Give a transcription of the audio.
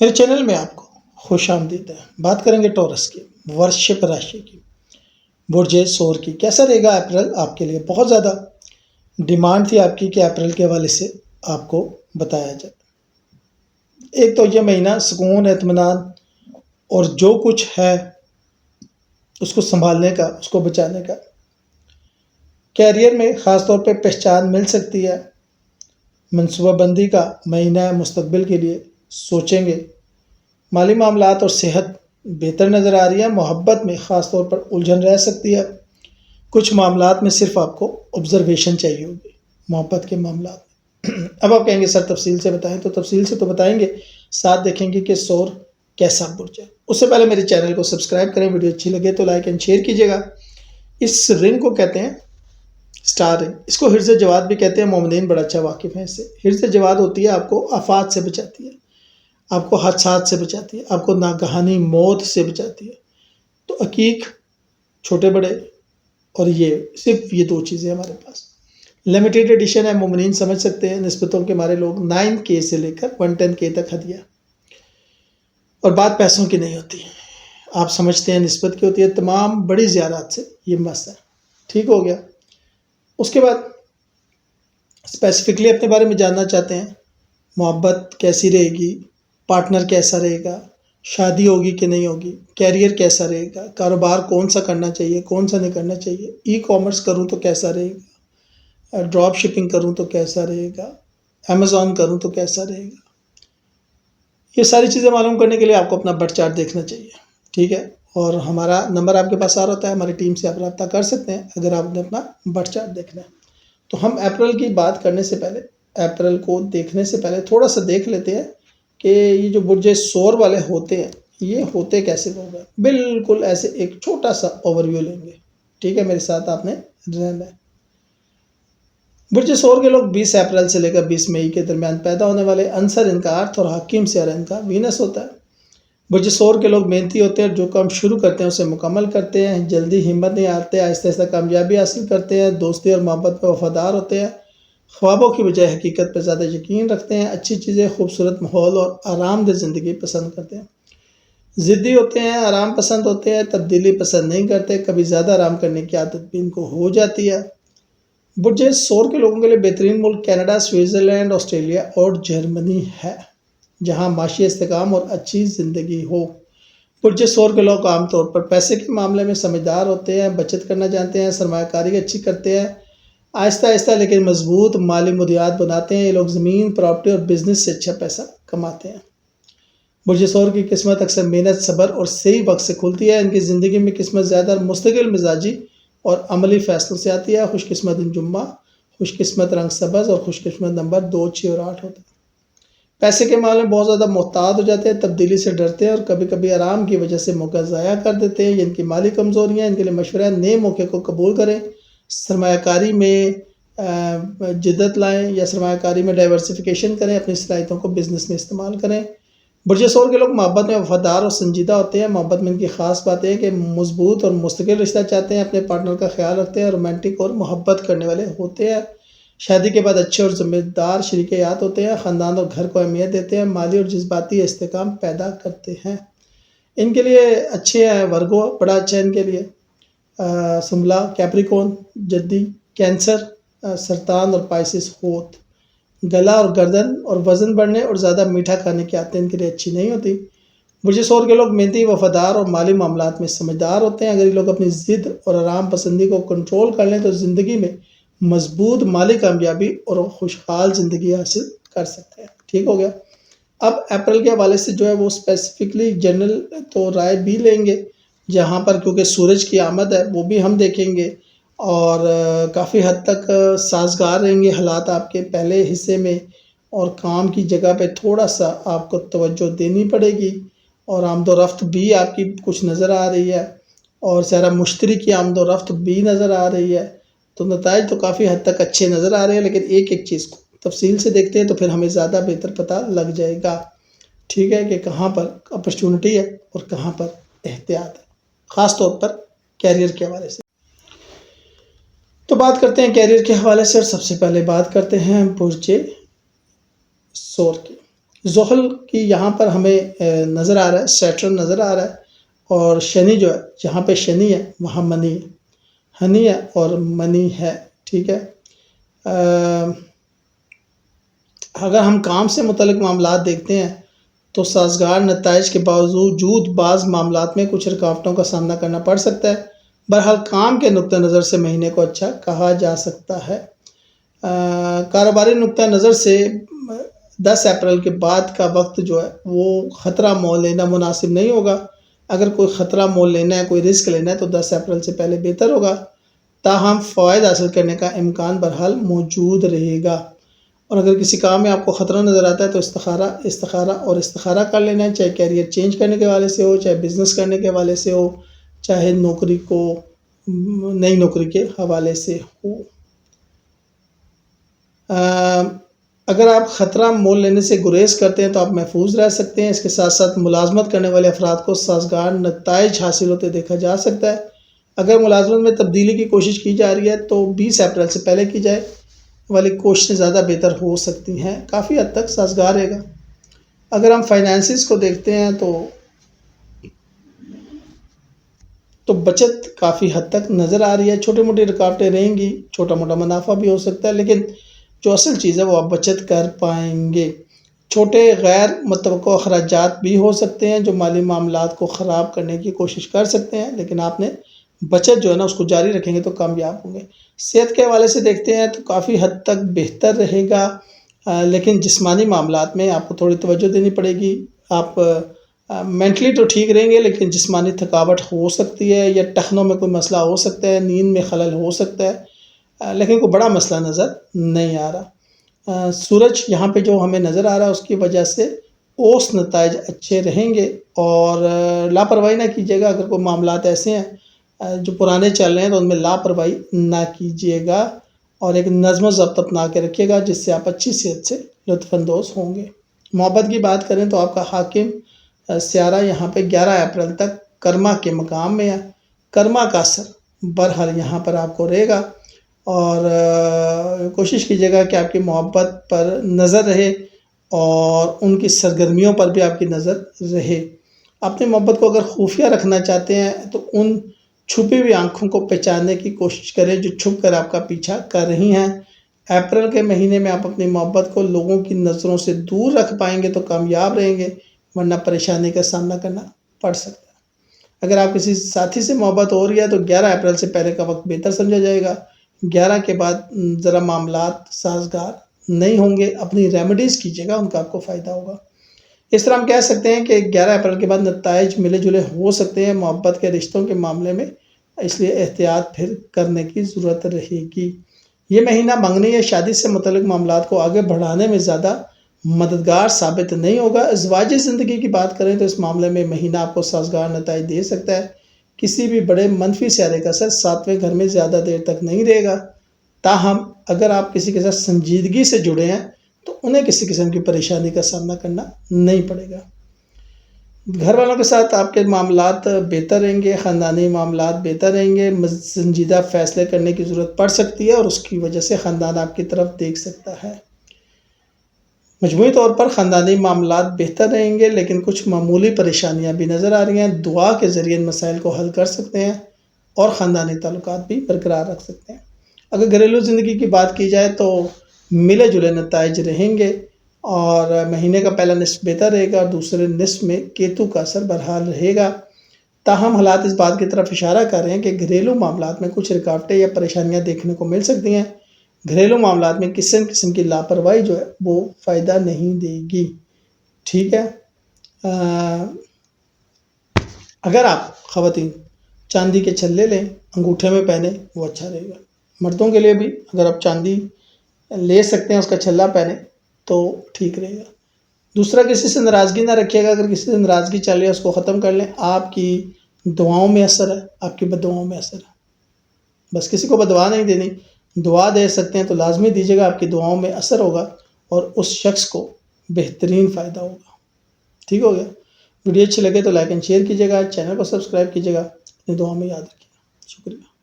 میرے چینل میں آپ کو خوش آمدید ہے۔ بات کریں گے ٹورس کی، ورشپ راشی کی، برج سور کی۔ کیسا رہے گا اپریل آپ کے لیے؟ بہت زیادہ ڈیمانڈ تھی آپ کی کہ اپریل کے حوالے سے آپ کو بتایا جائے۔ ایک تو یہ مہینہ سکون، اطمینان اور جو کچھ ہے اس کو سنبھالنے کا، اس کو بچانے کا۔ کیریئر میں خاص طور پہ پہچان مل سکتی ہے۔ منصوبہ بندی کا مہینہ ہے، مستقبل کے لیے سوچیں گے۔ مالی معاملات اور صحت بہتر نظر آ رہی ہے۔ محبت میں خاص طور پر الجھن رہ سکتی ہے۔ کچھ معاملات میں صرف آپ کو آبزرویشن چاہیے ہوگی محبت کے معاملات میں۔ اب آپ کہیں گے سر تفصیل سے بتائیں، تو تفصیل سے تو بتائیں گے، ساتھ دیکھیں گے کہ سور کیسا برج ہے۔ اس سے پہلے میرے چینل کو سبسکرائب کریں، ویڈیو اچھی لگے تو لائک اینڈ شیئر کیجیے گا۔ اس رنگ کو کہتے ہیں سٹار رنگ، اس کو حرز جواد بھی کہتے ہیں۔ مومنین بڑا اچھا واقف ہے اس سے۔ حرز جواد ہوتی ہے آپ کو آفات سے بچاتی ہے، آپ کو حادثات سے بچاتی ہے، آپ کو ناگہانی موت سے بچاتی ہے۔ تو عقیق، چھوٹے بڑے اور یہ صرف یہ دو چیزیں ہمارے پاس لمیٹیڈ ایڈیشن ہے۔ مومنین سمجھ سکتے ہیں، نسبتوں کے ہمارے لوگ 9K سے لے کر 110K تک ہدیہ، اور بات پیسوں کی نہیں ہوتی، آپ سمجھتے ہیں نسبت کی ہوتی ہے۔ تمام بڑی زیارات سے یہ مس ہے۔ ٹھیک ہو گیا۔ اس کے بعد اسپیسیفکلی اپنے بارے میں جاننا چاہتے ہیں، محبت کیسی رہے گی، پارٹنر کیسا رہے گا، شادی ہوگی کہ نہیں ہوگی، کیریئر کیسا رہے گا، کاروبار کون سا کرنا چاہیے، کون سا نہیں کرنا چاہیے، ای کامرس کروں تو کیسا رہے گا، ڈراپ شپنگ کروں تو کیسا رہے گا، امیزون کروں تو کیسا رہے گا۔ یہ ساری چیزیں معلوم کرنے کے لیے آپ کو اپنا برتھ چارٹ دیکھنا چاہیے، ٹھیک ہے؟ اور ہمارا نمبر آپ کے پاس آ رہا ہوتا ہے، ہماری ٹیم سے آپ رابطہ کر سکتے ہیں اگر آپ نے اپنا برتھ چارٹ دیکھنا ہے۔ تو ہم اپریل کی بات کرنے سے پہلے، اپریل کو دیکھنے سے پہلے تھوڑا سا دیکھ لیتے ہیں کہ یہ جو برج سور والے ہوتے ہیں یہ ہوتے کیسے لوگ ہیں۔ بالکل ایسے ایک چھوٹا سا اوور ویو لیں گے، ٹھیک ہے؟ میرے ساتھ آپ نے رہنا ہے۔ برج سور کے لوگ 20 اپریل سے لے کر 20 مئی کے درمیان پیدا ہونے والے۔ عنصر ان کا ارتھ اور حکیم سیارہ ان کا وینس ہوتا ہے۔ برج سور کے لوگ محنتی ہوتے ہیں، جو کام شروع کرتے ہیں اسے مکمل کرتے ہیں، جلدی ہمت نہیں آتے، آہستہ آہستہ کامیابی حاصل کرتے ہیں، دوستی اور محبت میں وفادار ہوتے ہیں، خوابوں کی بجائے حقیقت پہ زیادہ یقین رکھتے ہیں، اچھی چیزیں، خوبصورت ماحول اور آرام دہ زندگی پسند کرتے ہیں، ضدی ہوتے ہیں، آرام پسند ہوتے ہیں، تبدیلی پسند نہیں کرتے، کبھی زیادہ آرام کرنے کی عادت بھی ان کو ہو جاتی ہے۔ برج سور کے لوگوں کے لیے بہترین ملک کینیڈا، سوئٹزرلینڈ، آسٹریلیا اور جرمنی ہے، جہاں معاشی استحکام اور اچھی زندگی ہو۔ برج سور کے لوگ عام طور پر پیسے کے معاملے میں سمجھدار ہوتے ہیں، بچت کرنا جانتے ہیں، سرمایہ کاری اچھی کرتے ہیں، آہستہ آہستہ لیکن مضبوط مالی مدیات بناتے ہیں۔ یہ لوگ زمین، پراپرٹی اور بزنس سے اچھا پیسہ کماتے ہیں۔ برج سور کی قسمت اکثر محنت، صبر اور صحیح وقت سے کھلتی ہے۔ ان کی زندگی میں قسمت زیادہ مستقل مزاجی اور عملی فیصلوں سے آتی ہے۔ خوش قسمت دن جمعہ، خوش قسمت رنگ سبز اور خوش قسمت نمبر 2، 6 اور 8 ہوتا ہے۔ پیسے کے معاملے میں بہت زیادہ محتاط ہو جاتے ہیں، تبدیلی سے ڈرتے ہیں اور کبھی کبھی آرام کی وجہ سے موقع ضائع کر دیتے ہیں۔ یہ ان کی مالی کمزوریاں، ان کے لیے مشورہ ہے نئے موقع کو قبول کریں، سرمایہ کاری میں جدت لائیں یا سرمایہ کاری میں ڈائیورسفیکیشن کریں، اپنی صلاحیتوں کو بزنس میں استعمال کریں۔ برج سور کے لوگ محبت میں وفادار اور سنجیدہ ہوتے ہیں۔ محبت میں ان کی خاص بات ہے کہ مضبوط اور مستقل رشتہ چاہتے ہیں، اپنے پارٹنر کا خیال رکھتے ہیں، رومانٹک اور محبت کرنے والے ہوتے ہیں۔ شادی کے بعد اچھے اور ذمہ دار شریک حیات ہوتے ہیں، خاندان اور گھر کو اہمیت دیتے ہیں، مالی اور جذباتی استحکام پیدا کرتے ہیں۔ ان کے لیے اچھے ہیں ورگو، بڑا اچھا ہے ان کے لیے، سمبلا، کیپریکون، جدی، کینسر، سرطان اور پائسس ہوت۔ گلا اور گردن اور وزن بڑھنے اور زیادہ میٹھا کھانے کی عادتیں ان کے لیے اچھی نہیں ہوتی۔ برج سور کے لوگ محنتی، وفادار اور مالی معاملات میں سمجھدار ہوتے ہیں۔ اگر یہ لوگ اپنی ضد اور آرام پسندی کو کنٹرول کر لیں تو زندگی میں مضبوط مالی کامیابی اور خوشحال زندگی حاصل کر سکتے ہیں۔ ٹھیک ہو گیا۔ اب اپریل کے حوالے سے جو ہے وہ اسپیسیفکلی جنرل تو رائے بھی لیں گے، جہاں پر کیونکہ سورج کی آمد ہے وہ بھی ہم دیکھیں گے، اور کافی حد تک سازگار رہیں گے حالات آپ کے پہلے حصے میں، اور کام کی جگہ پہ تھوڑا سا آپ کو توجہ دینی پڑے گی، اور آمد و رفت بھی آپ کی کچھ نظر آ رہی ہے، اور سارا مشتری کی آمد و رفت بھی نظر آ رہی ہے۔ تو نتائج تو کافی حد تک اچھے نظر آ رہے ہیں، لیکن ایک ایک چیز کو تفصیل سے دیکھتے ہیں تو پھر ہمیں زیادہ بہتر پتہ لگ جائے گا، ٹھیک ہے، کہ کہاں پر اپرچونٹی ہے اور کہاں پر احتیاط ہے، خاص طور پر کیریئر کے حوالے سے۔ تو بات کرتے ہیں کیریئر کے حوالے سے، اور سب سے پہلے بات کرتے ہیں برج سور کی۔ زحل کی یہاں پر ہمیں نظر آ رہا ہے، سیٹرن نظر آ رہا ہے، اور شنی جو ہے جہاں پہ شنی ہے وہاں منی ہے، ہنی ہے اور منی ہے، ٹھیک ہے۔ اگر ہم کام سے متعلق معاملات دیکھتے ہیں تو سازگار نتائج کے باوجود بعض معاملات میں کچھ رکاوٹوں کا سامنا کرنا پڑ سکتا ہے۔ بہرحال کام کے نقطہ نظر سے مہینے کو اچھا کہا جا سکتا ہے۔ کاروباری نقطہ نظر سے 10 اپریل کے بعد کا وقت جو ہے وہ خطرہ مول لینا مناسب نہیں ہوگا۔ اگر کوئی خطرہ مول لینا ہے، کوئی رسک لینا ہے تو 10 اپریل سے پہلے بہتر ہوگا، تاہم فوائد حاصل کرنے کا امکان بہرحال موجود رہے گا۔ اور اگر کسی کام میں آپ کو خطرہ نظر آتا ہے تو استخارہ کر لینا ہے، چاہے کیریئر چینج کرنے کے حوالے سے ہو، چاہے بزنس کرنے کے حوالے سے ہو، چاہے نئی نوکری کے حوالے سے ہو۔ اگر آپ خطرہ مول لینے سے گریز کرتے ہیں تو آپ محفوظ رہ سکتے ہیں۔ اس کے ساتھ ساتھ ملازمت کرنے والے افراد کو سازگار نتائج حاصل ہوتے دیکھا جا سکتا ہے۔ اگر ملازمت میں تبدیلی کی کوشش کی جا رہی ہے تو 20 اپریل سے پہلے کی جائے والی کوششیں زیادہ بہتر ہو سکتی ہیں، کافی حد تک سازگار رہے گا۔ اگر ہم فائنینسز کو دیکھتے ہیں تو بچت کافی حد تک نظر آ رہی ہے، چھوٹی موٹی رکاوٹیں رہیں گی، چھوٹا موٹا منافع بھی ہو سکتا ہے، لیکن جو اصل چیز ہے وہ آپ بچت کر پائیں گے۔ چھوٹے غیر متوقع اخراجات بھی ہو سکتے ہیں جو مالی معاملات کو خراب کرنے کی کوشش کر سکتے ہیں، لیکن آپ نے بچت جو ہے نا اس کو جاری رکھیں گے تو کامیاب ہوں گے۔ صحت کے حوالے سے دیکھتے ہیں تو کافی حد تک بہتر رہے گا، لیکن جسمانی معاملات میں آپ کو تھوڑی توجہ دینی پڑے گی۔ آپ مینٹلی تو ٹھیک رہیں گے لیکن جسمانی تھکاوٹ ہو سکتی ہے، یا ٹخنوں میں کوئی مسئلہ ہو سکتا ہے، نیند میں خلل ہو سکتا ہے، لیکن کوئی بڑا مسئلہ نظر نہیں آ رہا۔ سورج یہاں پہ جو ہمیں نظر آ رہا ہے اس کی وجہ سے اوسط نتائج اچھے رہیں گے، اور لاپرواہی نہ کیجیے گا۔ اگر کوئی معاملات ایسے ہیں جو پرانے چل رہے ہیں تو ان میں لاپرواہی نہ کیجیے گا، اور ایک نظم و ضبط اپنا کے رکھیے گا جس سے آپ اچھی صحت سے لطف اندوز ہوں گے۔ محبت کی بات کریں تو آپ کا حاکم سیارہ یہاں پہ 11 اپریل تک کرما کے مقام میں ہے۔ کرما کا اثر بہرحال یہاں پر آپ کو رہے گا، اور کوشش کیجیے گا کہ آپ کی محبت پر نظر رہے اور ان کی سرگرمیوں پر بھی آپ کی نظر رہے۔ اپنی محبت کو اگر خفیہ رکھنا چاہتے ہیں تو ان چھپی ہوئی آنکھوں کو پہچاننے کی کوشش کریں جو چھپ کر آپ کا پیچھا کر رہی ہیں۔ اپریل کے مہینے میں آپ اپنی محبت کو لوگوں کی نظروں سے دور رکھ پائیں گے تو کامیاب رہیں گے، ورنہ پریشانی کا سامنا کرنا پڑ سکتا ہے۔ اگر آپ کسی ساتھی سے محبت ہو رہی ہے تو 11 اپریل سے پہلے کا وقت بہتر سمجھا جائے گا۔ 11 کے بعد ذرا معاملات سازگار نہیں ہوں گے، اپنی ریمیڈیز کیجیے گا، ان کا آپ کو فائدہ ہوگا۔ اس طرح ہم کہہ سکتے ہیں کہ 11 اپریل کے بعد نتائج ملے جلے ہو سکتے ہیں محبت کے رشتوں کے معاملے میں، اس لیے احتیاط پھر کرنے کی ضرورت رہے گی۔ یہ مہینہ منگنی یا شادی سے متعلق معاملات کو آگے بڑھانے میں زیادہ مددگار ثابت نہیں ہوگا۔ ازدواجی زندگی کی بات کریں تو اس معاملے میں مہینہ آپ کو سازگار نتائج دے سکتا ہے۔ کسی بھی بڑے منفی سیارے کا اثر 7ویں گھر میں زیادہ دیر تک نہیں رہے گا، تاہم اگر آپ کسی کے ساتھ سنجیدگی سے جڑے ہیں تو انہیں کسی قسم کی پریشانی کا سامنا کرنا نہیں پڑے گا۔ گھر والوں کے ساتھ آپ کے معاملات بہتر رہیں گے، خاندانی معاملات بہتر رہیں گے، سنجیدہ فیصلے کرنے کی ضرورت پڑ سکتی ہے اور اس کی وجہ سے خاندان آپ کی طرف دیکھ سکتا ہے۔ مجموعی طور پر خاندانی معاملات بہتر رہیں گے، لیکن کچھ معمولی پریشانیاں بھی نظر آ رہی ہیں۔ دعا کے ذریعے ان مسائل کو حل کر سکتے ہیں اور خاندانی تعلقات بھی برقرار رکھ سکتے ہیں۔ اگر گھریلو زندگی کی بات کی جائے تو ملے جلے نتائج رہیں گے، اور مہینے کا پہلا نصف بہتر رہے گا اور دوسرے نصف میں کیتو کا اثر بہرحال رہے گا۔ تاہم حالات اس بات کی طرف اشارہ کر رہے ہیں کہ گھریلو معاملات میں کچھ رکاوٹیں یا پریشانیاں دیکھنے کو مل سکتی ہیں۔ گھریلو معاملات میں قسم کی لاپرواہی جو ہے وہ فائدہ نہیں دے گی، ٹھیک ہے۔ اگر آپ خواتین چاندی کے چھلے لیں، انگوٹھے میں پہنیں، وہ اچھا رہے گا۔ مردوں کے لیے بھی اگر آپ چاندی لے سکتے ہیں، اس کا چھلا پہنیں تو ٹھیک رہے گا۔ دوسرا، کسی سے ناراضگی نہ رکھیے گا۔ اگر کسی سے ناراضگی چل رہی ہے اس کو ختم کر لیں۔ آپ کی دعاؤں میں اثر ہے، آپ کی بددعاؤں میں اثر ہے۔ بس کسی کو بددعا نہیں دینی، دعا دے سکتے ہیں تو لازمی دیجیے گا، آپ کی دعاؤں میں اثر ہوگا اور اس شخص کو بہترین فائدہ ہوگا، ٹھیک ہو گیا۔ ویڈیو اچھی لگے تو لائک اینڈ شیئر کیجیے گا، چینل کو سبسکرائب کیجیے گا، اپنی دعاؤں میں یاد رکھیے گا۔ شکریہ۔